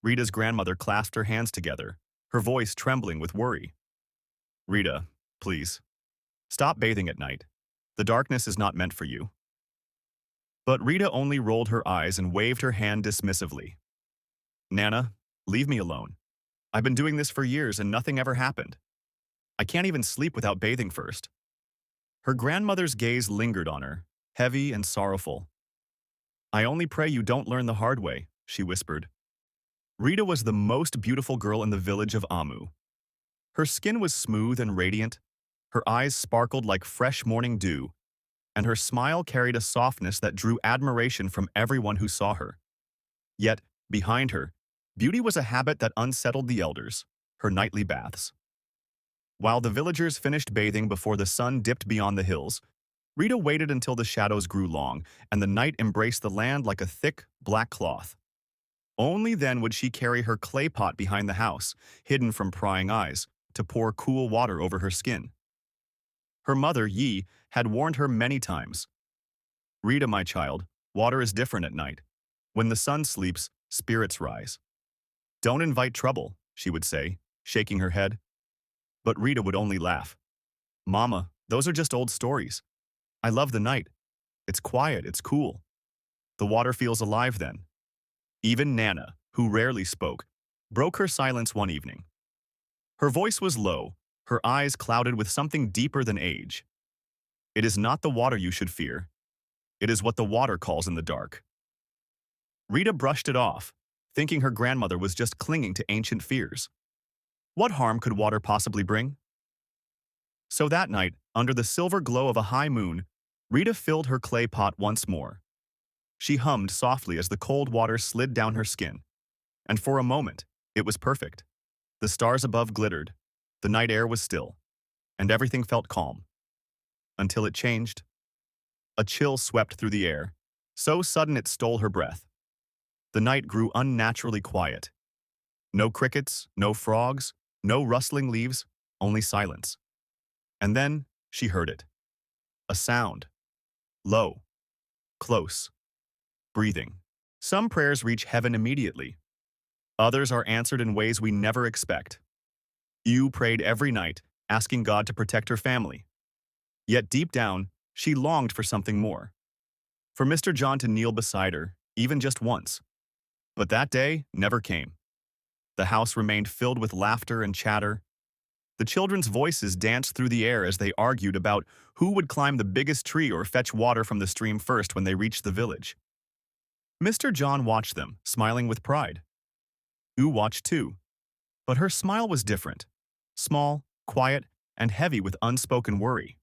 Rita's grandmother clasped her hands together, her voice trembling with worry. Rita, please, stop bathing at night. The darkness is not meant for you. But Rita only rolled her eyes and waved her hand dismissively. Nana, leave me alone. I've been doing this for years and nothing ever happened. I can't even sleep without bathing first. Her grandmother's gaze lingered on her, heavy and sorrowful. I only pray you don't learn the hard way, she whispered. Rita was the most beautiful girl in the village of Amu. Her skin was smooth and radiant, her eyes sparkled like fresh morning dew, and her smile carried a softness that drew admiration from everyone who saw her. Yet, behind her, beauty was a habit that unsettled the elders, her nightly baths. While the villagers finished bathing before the sun dipped beyond the hills, Rita waited until the shadows grew long and the night embraced the land like a thick, black cloth. Only then would she carry her clay pot behind the house, hidden from prying eyes, to pour cool water over her skin. Her mother, Yi, had warned her many times. Rita, my child, water is different at night. When the sun sleeps, spirits rise. Don't invite trouble, she would say, shaking her head. But Rita would only laugh. Mama, those are just old stories. I love the night. It's quiet, it's cool. The water feels alive then. Even Nana, who rarely spoke, broke her silence one evening. Her voice was low, her eyes clouded with something deeper than age. It is not the water you should fear. It is what the water calls in the dark. Rita brushed it off, thinking her grandmother was just clinging to ancient fears. What harm could water possibly bring? So that night, under the silver glow of a high moon, Rita filled her clay pot once more. She hummed softly as the cold water slid down her skin. And for a moment, it was perfect. The stars above glittered, the night air was still, and everything felt calm. Until it changed. A chill swept through the air, so sudden it stole her breath. The night grew unnaturally quiet. No crickets, no frogs, no rustling leaves, only silence. And then she heard it. A sound. Low. Close. Breathing. Some prayers reach heaven immediately. Others are answered in ways we never expect. You prayed every night, asking God to protect her family. Yet deep down, she longed for something more. For Mr. John to kneel beside her, even just once. But that day never came. The house remained filled with laughter and chatter. The children's voices danced through the air as they argued about who would climb the biggest tree or fetch water from the stream first when they reached the village. Mr. John watched them, smiling with pride. Ooh watched too. But her smile was different. Small, quiet, and heavy with unspoken worry.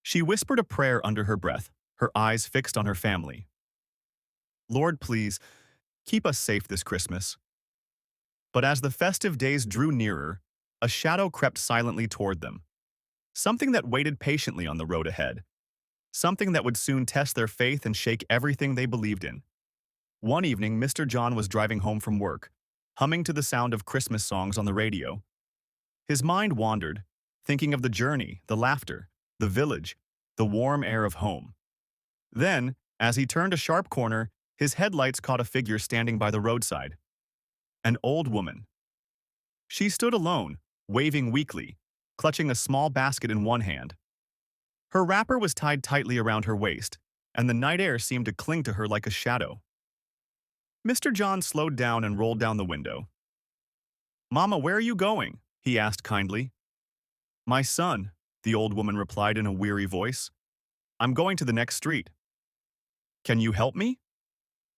She whispered a prayer under her breath, her eyes fixed on her family. Lord, please, keep us safe this Christmas. But as the festive days drew nearer, a shadow crept silently toward them. Something that waited patiently on the road ahead. Something that would soon test their faith and shake everything they believed in. One evening, Mr. John was driving home from work, humming to the sound of Christmas songs on the radio. His mind wandered, thinking of the journey, the laughter, the village, the warm air of home. Then, as he turned a sharp corner, his headlights caught a figure standing by the roadside. An old woman. She stood alone, waving weakly, clutching a small basket in one hand. Her wrapper was tied tightly around her waist, and the night air seemed to cling to her like a shadow. Mr. John slowed down and rolled down the window. "Mama, where are you going?" he asked kindly. "My son," the old woman replied in a weary voice. "I'm going to the next street." "Can you help me?"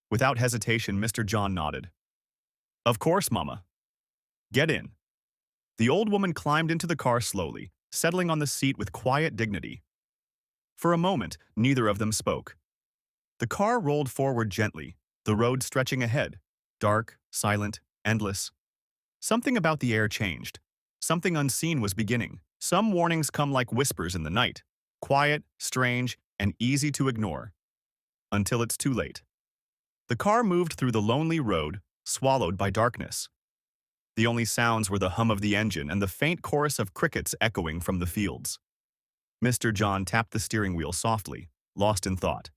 Without hesitation, Mr. John nodded. "Of course, Mama. Get in." The old woman climbed into the car slowly, settling on the seat with quiet dignity. For a moment, neither of them spoke. The car rolled forward gently, the road stretching ahead, dark, silent, endless. Something about the air changed. Something unseen was beginning. Some warnings come like whispers in the night, quiet, strange, and easy to ignore. Until it's too late. The car moved through the lonely road, swallowed by darkness. The only sounds were the hum of the engine and the faint chorus of crickets echoing from the fields. Mr. John tapped the steering wheel softly, lost in thought.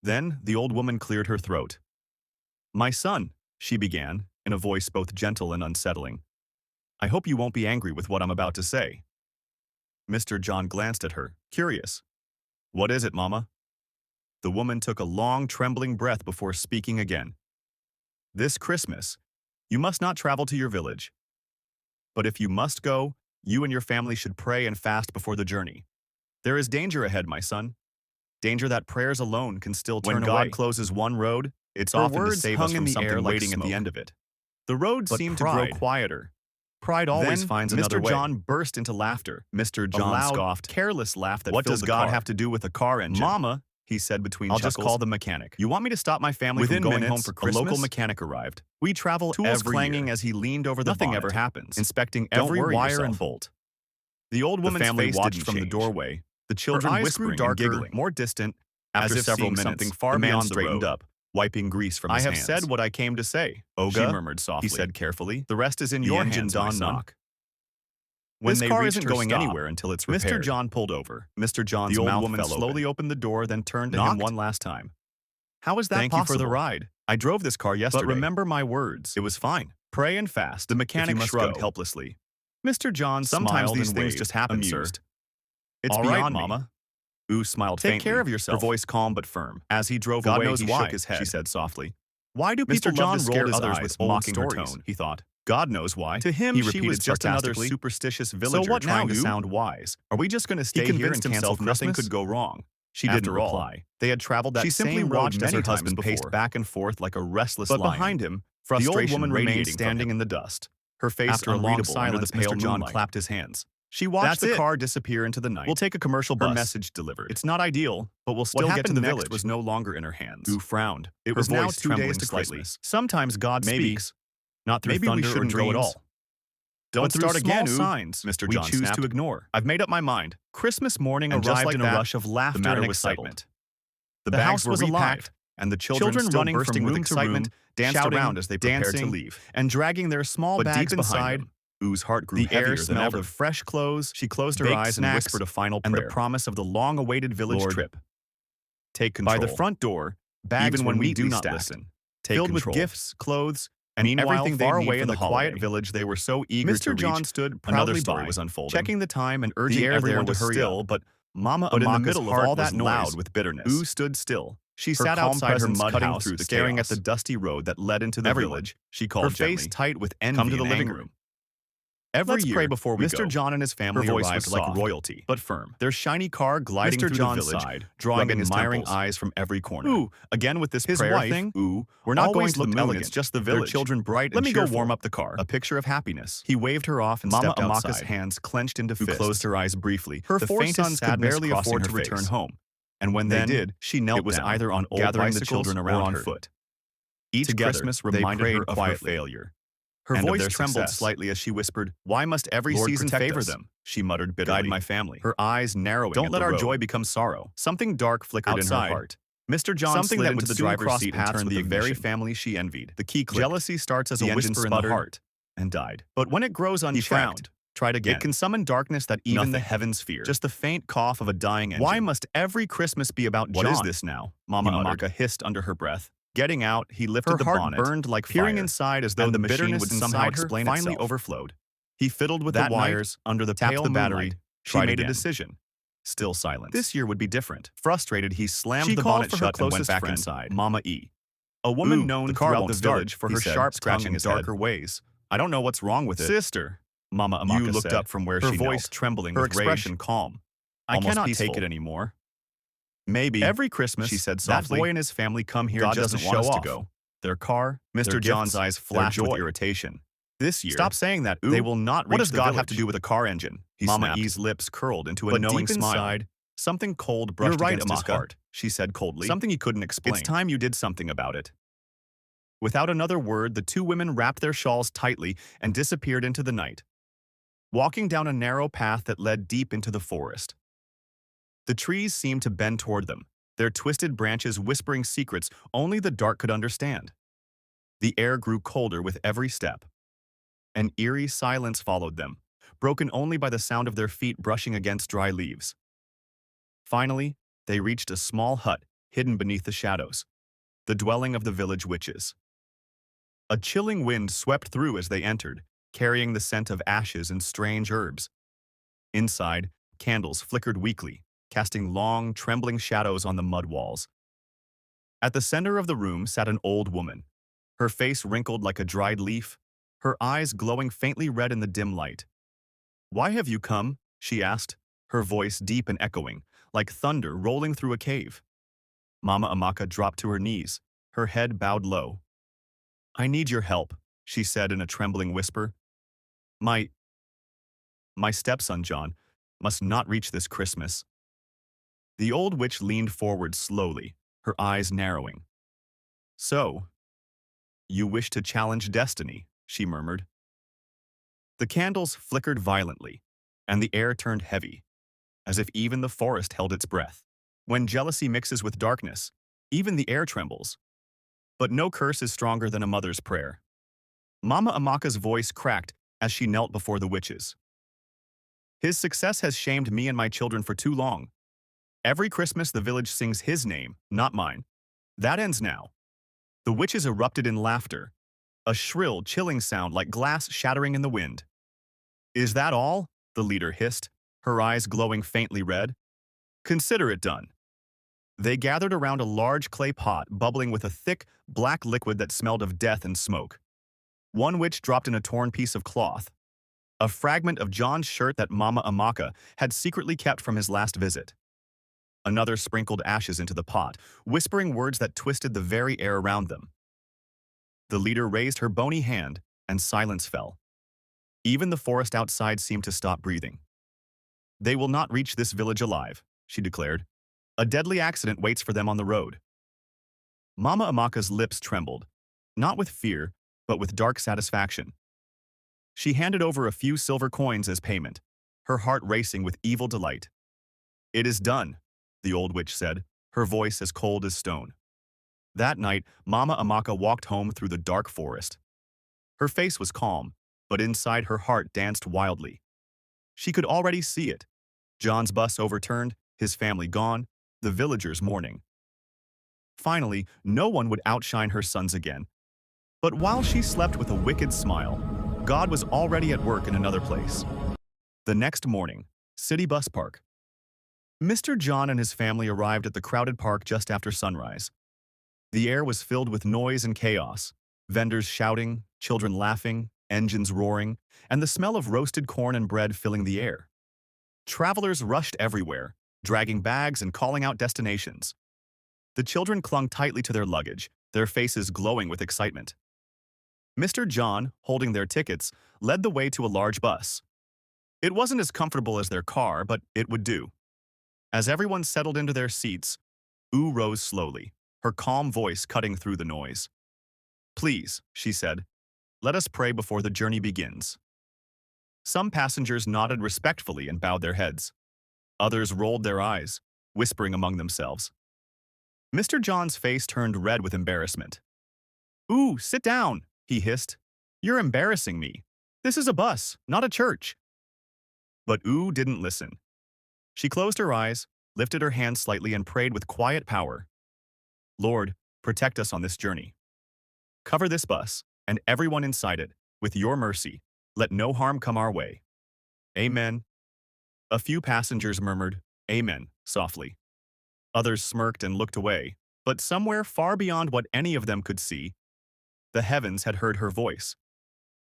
Then the old woman cleared her throat. "My son," she began, in a voice both gentle and unsettling. "I hope you won't be angry with what I'm about to say." Mr. John glanced at her, curious. "What is it, Mama?" The woman took a long, trembling breath before speaking again. "This Christmas, you must not travel to your village. But if you must go, you and your family should pray and fast before the journey. There is danger ahead, my son. Danger that prayers alone can still turn away. When God closes one road, it's often to save us from something waiting at the end of it." The road seemed to grow quieter. Pride always finds another way. Mr. John burst into laughter. Mr. John scoffed, careless laugh that filled the car. "What does God have to do with a car engine?" "Mama," he said between chuckles. "I'll just call the mechanic. You want me to stop my family from going home for Christmas?" A local mechanic arrived. "We travel tools clanging as he leaned over the bonnet. Nothing ever happens. Inspecting every wire and bolt." The old woman's face watched from the doorway. The children whispering and giggling, more distant. After several minutes, something far beyond straightened up, wiping grease from his hands. "I have said what I came to say, Olga," she murmured softly. He said carefully. "The rest is in your hands, my son." When this car isn't going anywhere until it's repaired. Mr. John pulled over. Mr. John's mouth woman slowly opened the door, then turned to him one last time. "How is that possible? Thank you for the ride. I drove this car yesterday. But remember my words. It was fine. Pray and fast." The mechanic shrugged helplessly. Mr. John smiled these things just happen, sir. "It's beyond me, Mama." Ooh smiled faintly. "Take care of yourself." Her voice calm but firm. As he drove away, he shook his head. She said softly. "Why do people love to scare others with mocking her tone?" He thought. "God knows why." To him, she was just another superstitious villager trying to sound wise. "Are we just going to stay here and cancel Christmas? Nothing could go wrong." She didn't reply. They had traveled that same road as her husband paced back and forth like a restless lion. But behind him, the old woman remained standing in the dust. Her face unreadable under the pale moonlight. Mr. John clapped his hands. She watched the car disappear into the night. "We'll take a commercial bus." Her message delivered. "It's not ideal, but we'll still get to the village." Was no longer in her hands. Ooh frowned. It was now 2 days to Christmas. Sometimes God speaks, not through thunder or dreams. Go at all. Don't start again, signs, Mr. John choose to ignore. "I've made up my mind." Christmas morning arrived in a rush of laughter and excitement. The bags were repacked, and the children running from room to room danced around as they prepared to leave, and dragging their small bags inside. Ooh's heart grew heavier. The air smelled of fresh clothes. She closed her eyes and whispered a final prayer. And the promise of the long-awaited village trip. Take control. By the front door, bags even when we do not listen, filled with gifts, clothes, and everything far away in the quiet village they were so eager to reach. Mr. John stood proudly by, was unfolding, checking the time and urging everyone to hurry still, but Mama in the middle of all that noise, loud with bitterness. Ooh stood still. She sat outside her mud house, staring at the dusty road that led into the village. She called gently, her face tight with envy. "Come to the living room." Every year, pray before we Mr. John and his family arrived like royalty, but firm. Their shiny car gliding through the village, drawing admiring eyes from every corner. Ooh, again with this prayer thing. Ooh, we're not going to the moon, it's just the village. Their children bright and cheerful. Let me go warm up the car. A picture of happiness. He waved her off and stepped outside. Mama Amaka's hands clenched into fists. Who closed her eyes briefly. Her four sons could barely afford to return home. And when they did, she knelt down. It was either on old gathering the children around on foot. Each Christmas reminded her of her failure. Her voice trembled slightly as she whispered, "Why must every season favor them?" She muttered bitterly. "Guide my family." Her eyes narrowing. "Don't let our joy become sorrow." Something dark flickered in her heart. Mr. John slid into the driver's seat and turned the very family she envied. The key clicked. Jealousy starts as a whisper in the heart, and died. But when it grows unchecked, he frowned. Tried again. It can summon darkness that even the heavens fear. Just the faint cough of a dying engine. Why must every Christmas be about John? What is this now? Mama Amaka hissed under her breath. Getting out, he lifted the bonnet, burned like peering inside as though the bitterness would somehow explain itself. Finally overflowed. He fiddled with the wires, under the pale battery. She made a decision. Still silence. This year would be different. Frustrated, he slammed the bonnet shut and went back inside. Mama E. A woman known throughout the village for her sharp scratching and darker ways. "I don't know what's wrong with it." "Sister," Mama Amaka said. You looked up from where she knelt, her voice trembling with rage, her expression calm. "I cannot take it anymore. Maybe every Christmas," she said softly, "that boy and his family come here just to show off. Their car." Mr. John's eyes flashed with irritation. "This year, stop saying that. They will not reach the village." "What does God have to do with a car engine?" Mama E's lips curled into a knowing smile. Inside, something cold brushed against his heart. She said coldly, something he couldn't explain. "It's time you did something about it." Without another word, the two women wrapped their shawls tightly and disappeared into the night, walking down a narrow path that led deep into the forest. The trees seemed to bend toward them, their twisted branches whispering secrets only the dark could understand. The air grew colder with every step. An eerie silence followed them, broken only by the sound of their feet brushing against dry leaves. Finally, they reached a small hut hidden beneath the shadows, the dwelling of the village witches. A chilling wind swept through as they entered, carrying the scent of ashes and strange herbs. Inside, candles flickered weakly, casting long, trembling shadows on the mud walls. At the center of the room sat an old woman, her face wrinkled like a dried leaf, her eyes glowing faintly red in the dim light. "Why have you come?" she asked, her voice deep and echoing, like thunder rolling through a cave. Mama Amaka dropped to her knees, her head bowed low. "I need your help," she said in a trembling whisper. My, my stepson, John, must not reach this Christmas." The old witch leaned forward slowly, her eyes narrowing. "So, you wish to challenge destiny," she murmured. The candles flickered violently, and the air turned heavy, as if even the forest held its breath. When jealousy mixes with darkness, even the air trembles. But no curse is stronger than a mother's prayer. Mama Amaka's voice cracked as she knelt before the witches. "His success has shamed me and my children for too long. Every Christmas the village sings his name, not mine. That ends now." The witches erupted in laughter, a shrill, chilling sound like glass shattering in the wind. "Is that all?" the leader hissed, her eyes glowing faintly red. "Consider it done." They gathered around a large clay pot bubbling with a thick, black liquid that smelled of death and smoke. One witch dropped in a torn piece of cloth, a fragment of John's shirt that Mama Amaka had secretly kept from his last visit. Another sprinkled ashes into the pot, whispering words that twisted the very air around them. The leader raised her bony hand, and silence fell. Even the forest outside seemed to stop breathing. "They will not reach this village alive," she declared. "A deadly accident waits for them on the road." Mama Amaka's lips trembled, not with fear, but with dark satisfaction. She handed over a few silver coins as payment, her heart racing with evil delight. "It is done," the old witch said, her voice as cold as stone. That night, Mama Amaka walked home through the dark forest. Her face was calm, but inside her heart danced wildly. She could already see it. John's bus overturned, his family gone, the villagers mourning. Finally, no one would outshine her sons again. But while she slept with a wicked smile, God was already at work in another place. The next morning, City Bus Park. Mr. John and his family arrived at the crowded park just after sunrise. The air was filled with noise and chaos, vendors shouting, children laughing, engines roaring, and the smell of roasted corn and bread filling the air. Travelers rushed everywhere, dragging bags and calling out destinations. The children clung tightly to their luggage, their faces glowing with excitement. Mr. John, holding their tickets, led the way to a large bus. It wasn't as comfortable as their car, but it would do. As everyone settled into their seats, Ooh rose slowly, her calm voice cutting through the noise. "Please," she said, "let us pray before the journey begins." Some passengers nodded respectfully and bowed their heads. Others rolled their eyes, whispering among themselves. Mr. John's face turned red with embarrassment. "Ooh, sit down," he hissed. "You're embarrassing me. This is a bus, not a church." But Ooh didn't listen. She closed her eyes, lifted her hands slightly, and prayed with quiet power. "Lord, protect us on this journey. Cover this bus, and everyone inside it, with your mercy. Let no harm come our way. Amen." A few passengers murmured, "Amen," softly. Others smirked and looked away, but somewhere far beyond what any of them could see, the heavens had heard her voice.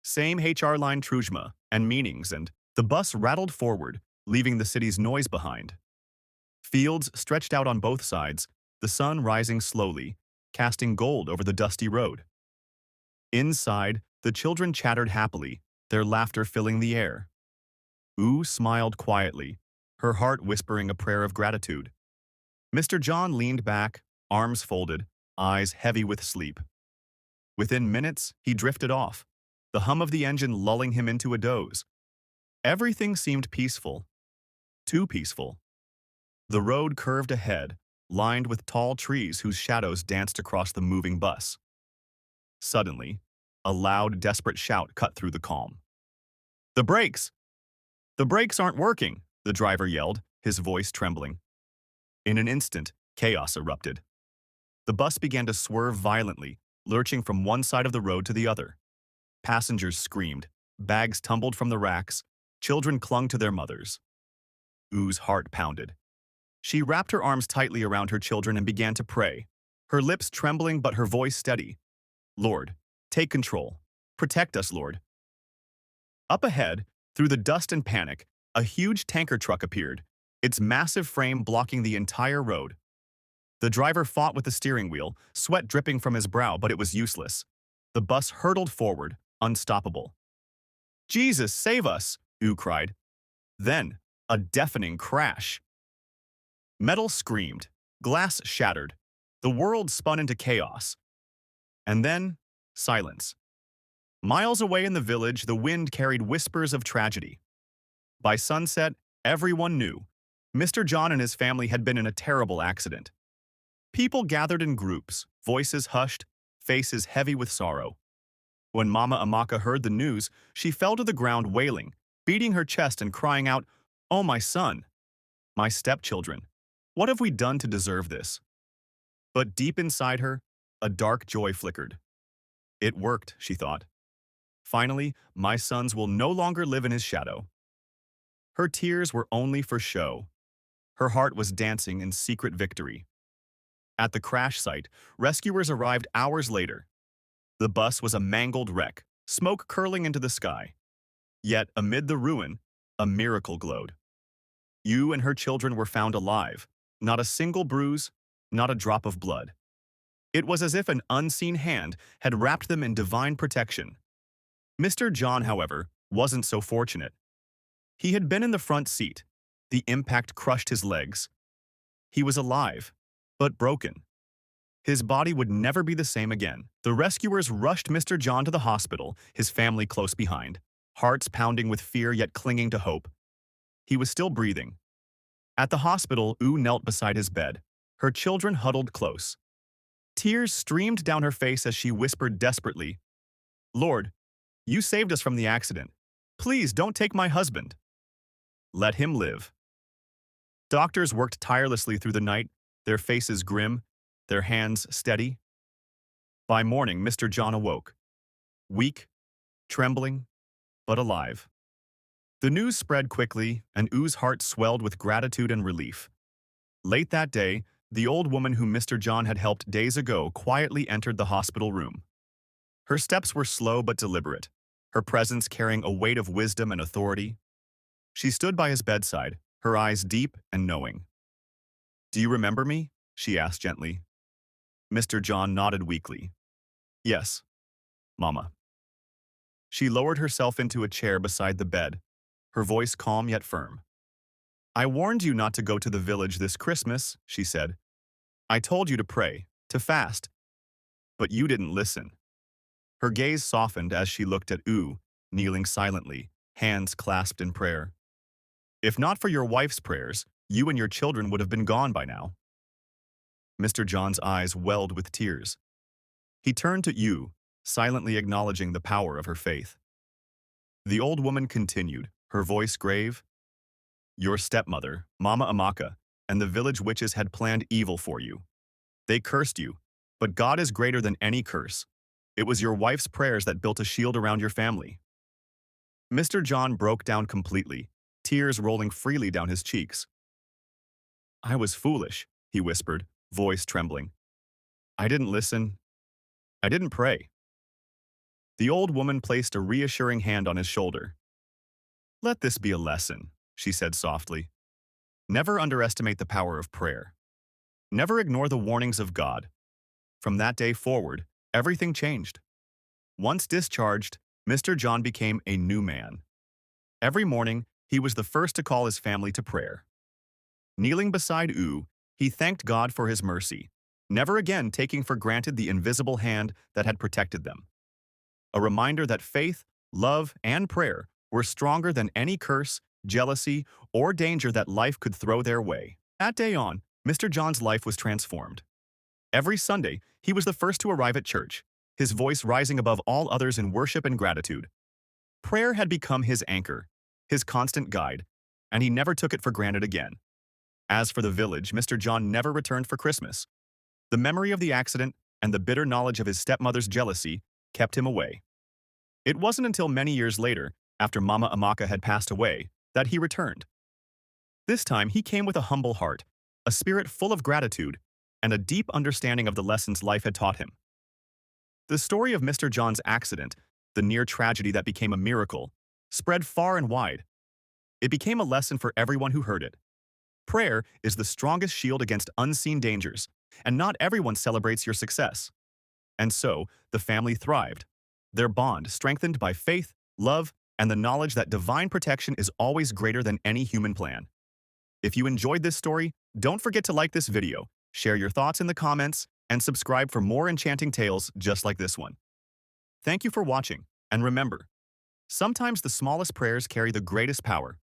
Same HR line trujma and meanings, and the bus rattled forward, leaving the city's noise behind. Fields stretched out on both sides, the sun rising slowly, casting gold over the dusty road. Inside, the children chattered happily, their laughter filling the air. Ooh smiled quietly, her heart whispering a prayer of gratitude. Mr. John leaned back, arms folded, eyes heavy with sleep. Within minutes, he drifted off, the hum of the engine lulling him into a doze. Everything seemed peaceful. Too peaceful. The road curved ahead, lined with tall trees whose shadows danced across the moving bus. Suddenly, a loud, desperate shout cut through the calm. "The brakes! The brakes aren't working!" the driver yelled, his voice trembling. In an instant, chaos erupted. The bus began to swerve violently, lurching from one side of the road to the other. Passengers screamed, bags tumbled from the racks, children clung to their mothers. Oo's heart pounded. She wrapped her arms tightly around her children and began to pray, her lips trembling but her voice steady. Lord, take control. Protect us, Lord. Up ahead, through the dust and panic, a huge tanker truck appeared, its massive frame blocking the entire road. The driver fought with the steering wheel, sweat dripping from his brow, but it was useless. The bus hurtled forward, unstoppable. Jesus, save us, Oo cried. Then, a deafening crash. Metal screamed, glass shattered, the world spun into chaos. And then, silence. Miles away in the village, the wind carried whispers of tragedy. By sunset, everyone knew Mr. John and his family had been in a terrible accident. People gathered in groups, voices hushed, faces heavy with sorrow. When Mama Amaka heard the news, she fell to the ground wailing, beating her chest and crying out, "Oh, my son, my stepchildren, what have we done to deserve this?" But deep inside her, a dark joy flickered. It worked, she thought. Finally, my sons will no longer live in his shadow. Her tears were only for show. Her heart was dancing in secret victory. At the crash site, rescuers arrived hours later. The bus was a mangled wreck, smoke curling into the sky. Yet, amid the ruin, a miracle glowed. You and her children were found alive, not a single bruise, not a drop of blood. It was as if an unseen hand had wrapped them in divine protection. Mr. John, however, wasn't so fortunate. He had been in the front seat. The impact crushed his legs. He was alive, but broken. His body would never be the same again. The rescuers rushed Mr. John to the hospital, his family close behind, hearts pounding with fear yet clinging to hope. He was still breathing. At the hospital, Oo knelt beside his bed, her children huddled close. Tears streamed down her face as she whispered desperately, "Lord, you saved us from the accident. Please don't take my husband. Let him live." Doctors worked tirelessly through the night, their faces grim, their hands steady. By morning, Mr. John awoke, weak, trembling, but alive. The news spread quickly, and Oo's heart swelled with gratitude and relief. Late that day, the old woman whom Mr. John had helped days ago quietly entered the hospital room. Her steps were slow but deliberate, her presence carrying a weight of wisdom and authority. She stood by his bedside, her eyes deep and knowing. "Do you remember me?" she asked gently. Mr. John nodded weakly. "Yes, Mama." She lowered herself into a chair beside the bed, her voice calm yet firm. "I warned you not to go to the village this Christmas," she said. "I told you to pray, to fast, but you didn't listen." Her gaze softened as she looked at Oo, kneeling silently, hands clasped in prayer. "If not for your wife's prayers, you and your children would have been gone by now." Mr. John's eyes welled with tears. He turned to Oo, silently acknowledging the power of her faith. The old woman continued, her voice grave. "Your stepmother, Mama Amaka, and the village witches had planned evil for you. They cursed you, but God is greater than any curse. It was your wife's prayers that built a shield around your family." Mr. John broke down completely, tears rolling freely down his cheeks. "I was foolish," he whispered, voice trembling. "I didn't listen. I didn't pray." The old woman placed a reassuring hand on his shoulder. "Let this be a lesson," she said softly. "Never underestimate the power of prayer. Never ignore the warnings of God." From that day forward, everything changed. Once discharged, Mr. John became a new man. Every morning, he was the first to call his family to prayer. Kneeling beside Oo, he thanked God for his mercy, never again taking for granted the invisible hand that had protected them. A reminder that faith, love, and prayer were stronger than any curse, jealousy, or danger that life could throw their way. That day on, Mr. John's life was transformed. Every Sunday, he was the first to arrive at church, his voice rising above all others in worship and gratitude. Prayer had become his anchor, his constant guide, and he never took it for granted again. As for the village, Mr. John never returned for Christmas. The memory of the accident, and the bitter knowledge of his stepmother's jealousy kept him away. It wasn't until many years later, after Mama Amaka had passed away, that he returned. This time he came with a humble heart, a spirit full of gratitude, and a deep understanding of the lessons life had taught him. The story of Mr. John's accident, the near tragedy that became a miracle, spread far and wide. It became a lesson for everyone who heard it. Prayer is the strongest shield against unseen dangers, and not everyone celebrates your success. And so, the family thrived, their bond strengthened by faith, love, and the knowledge that divine protection is always greater than any human plan. If you enjoyed this story, don't forget to like this video, share your thoughts in the comments, and subscribe for more enchanting tales just like this one. Thank you for watching, and remember, sometimes the smallest prayers carry the greatest power.